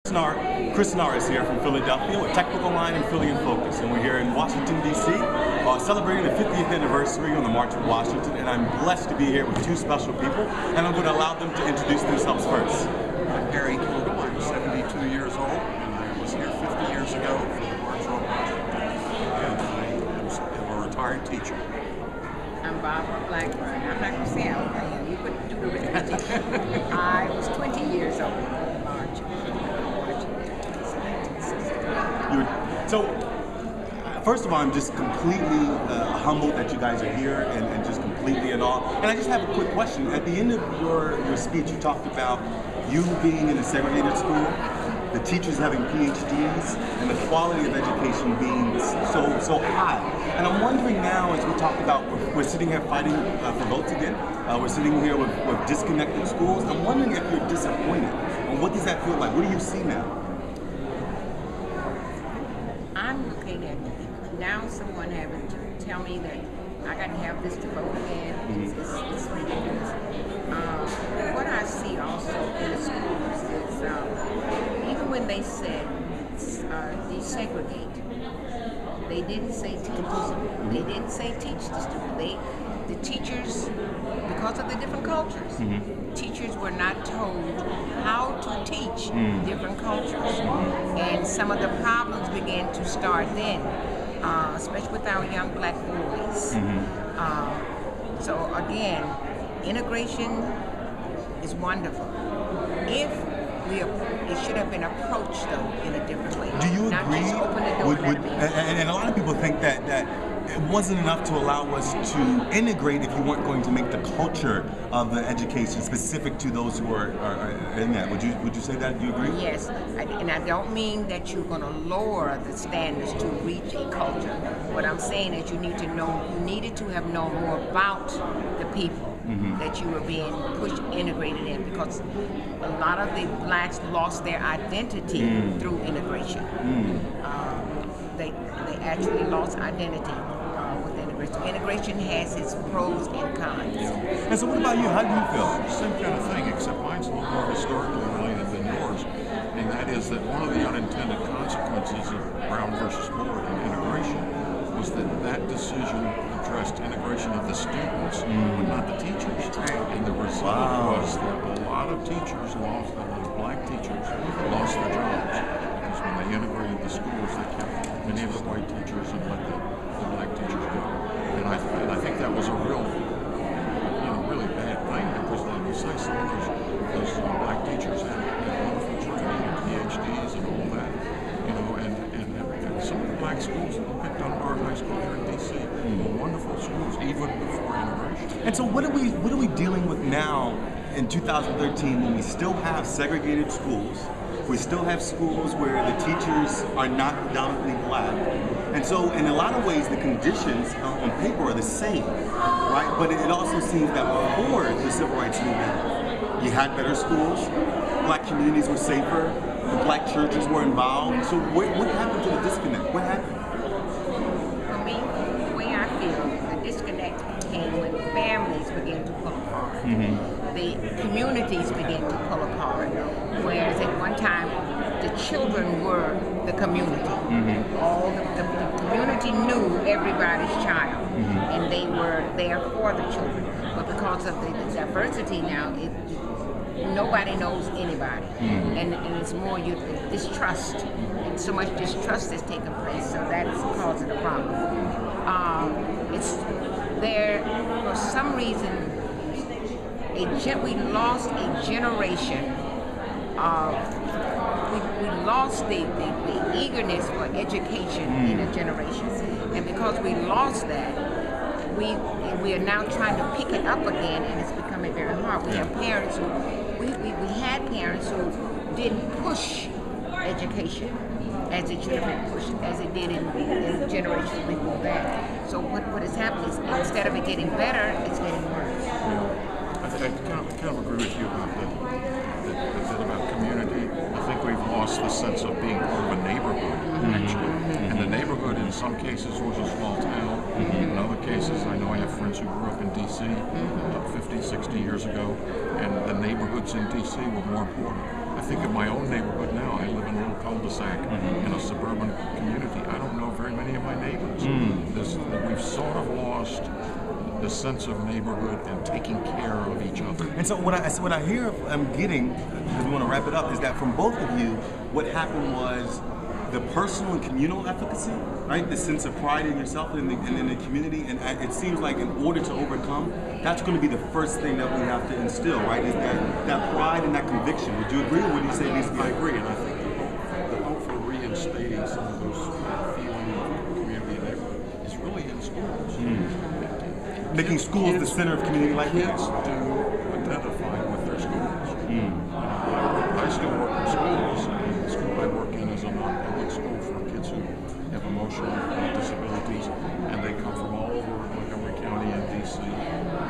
Chris Norris here from Philadelphia with Technical Line and Philly in Focus, and we're here in Washington, D.C., celebrating the 50th anniversary on the March of Washington, and I'm blessed to be here with two special people, and I'm going to allow them to introduce themselves first. I'm Harry Klugel. I'm 72 years old, and I was here 50 years ago for the March on Washington, and I am a retired teacher. I'm Blackburn. I'm not going to say I am. You couldn't do the repetition. I was 20 years old in March. So, first of all, I'm just completely humbled that you guys are here and just completely in awe. And I just have a quick question. At the end of your speech, you talked about you being in a segregated school, the teachers having PhDs, and the quality of education being so high. And I'm wondering now, as we talk about, we're sitting here fighting for votes again. We're sitting here with disconnected schools. I'm wondering if you're disappointed. And what does that feel like? What do you see now? I'm looking at now someone having to tell me that I got to have this to vote again. It's ridiculous. What I see also in the schools is even when they said desegregate, they didn't say teach. They didn't say teach the student. The teachers, because of the different cultures, teachers were not told how to teach different cultures. And some of the problems began to start then, especially with our young black boys. So again, integration is wonderful. It should have been approached though in a different way. Do you not agree? Just open the door And a lot of people think that it wasn't enough to allow us to integrate if you weren't going to make the culture of the education specific to those who are in that. Would you say that? Do you agree? Yes, and I don't mean that you're going to lower the standards to reach a culture. What I'm saying is you needed to have known more about the people that you were being pushed, integrated in, because a lot of the blacks lost their identity through integration. They actually lost identity with integration. Integration has its pros and cons. And so what about you? How do you feel? Same kind of thing, except mine's a little more historically related than yours, and that is that one of the unintended consequences of Brown versus Board and integration was that decision addressed integration of the students, but not the teachers. And the result was that a lot of teachers lost, black teachers lost their jobs, because when they integrated the schools, they kept many of the white teachers and let the black teachers go. And I think that was a really bad thing, because like you say, some of those black teachers had wonderful training and PhDs and all that, and some of the black schools, like Dunbar High School here in D.C., were wonderful schools even before integration. And so what are we dealing with now in 2013 when we still have segregated schools? We still have schools where the teachers are not predominantly black. And so in a lot of ways, the conditions on paper are the same, right? But it also seems that before the Civil Rights Movement, you had better schools, black communities were safer, the black churches were involved. So what happened to the disconnect? What happened? For me, the way I feel, the disconnect came when families began to pull apart. The communities began to pull apart. Whereas at one time, the children were the community. All the community knew everybody's child, and they were there for the children. But because of the diversity now, nobody knows anybody, and it's more distrust. And so much distrust has taken place, so that is causing a problem. It's there for some reason. We lost a generation. We lost the eagerness for education in a generation, and because we lost that, we are now trying to pick it up again, and it's becoming very hard. We have parents who we had parents who didn't push education as it should have been pushed, as it did in generations before that. So what has happened is instead of it getting better, it's getting worse. I kind of agree with you about the bit about community. I think we've lost the sense of being part of a neighborhood, actually. And the neighborhood in some cases was a small town. In other cases, I know I have friends who grew up in D.C. 50, 60 years ago, and the neighborhoods in D.C. were more important. I think of my own neighborhood now. I live cul-de-sac in a suburban community. I don't know very many of my neighbors. We've sort of lost the sense of neighborhood and taking care of each other. And so what I hear I'm getting, because we want to wrap it up, is that from both of you, what happened was the personal and communal efficacy, right? The sense of pride in yourself and in the community. And it seems like in order to overcome, that's going to be the first thing that we have to instill, right? Is that pride and that conviction. Would you agree, or would you say these? I agree, and I think the hope for reinstating some of those feeling of community and neighborhood is really in schools. Making schools the center of community life. Kids do identify with their schools. I still work in schools. The school I work in is a non-public school for kids who have emotional disabilities, and they come from all over Montgomery County and D.C. And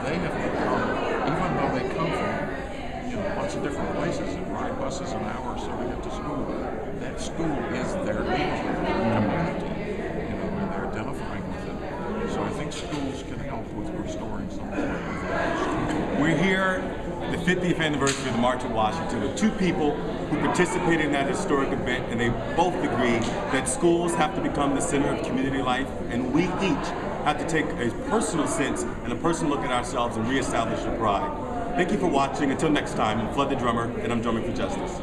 they have become, even though they come from lots of different places and ride buses an hour or so to get to school, that school is their neighborhood community, and they're identifying with it. So I think schools can help with restoring some of that. We're here, the 50th anniversary of the March on Washington, with two people who participated in that historic event, and they both agree that schools have to become the center of community life, and we each have to take a personal sense and a personal look at ourselves and reestablish the pride. Thank you for watching. Until next time, I'm Flood the Drummer, and I'm drumming for justice.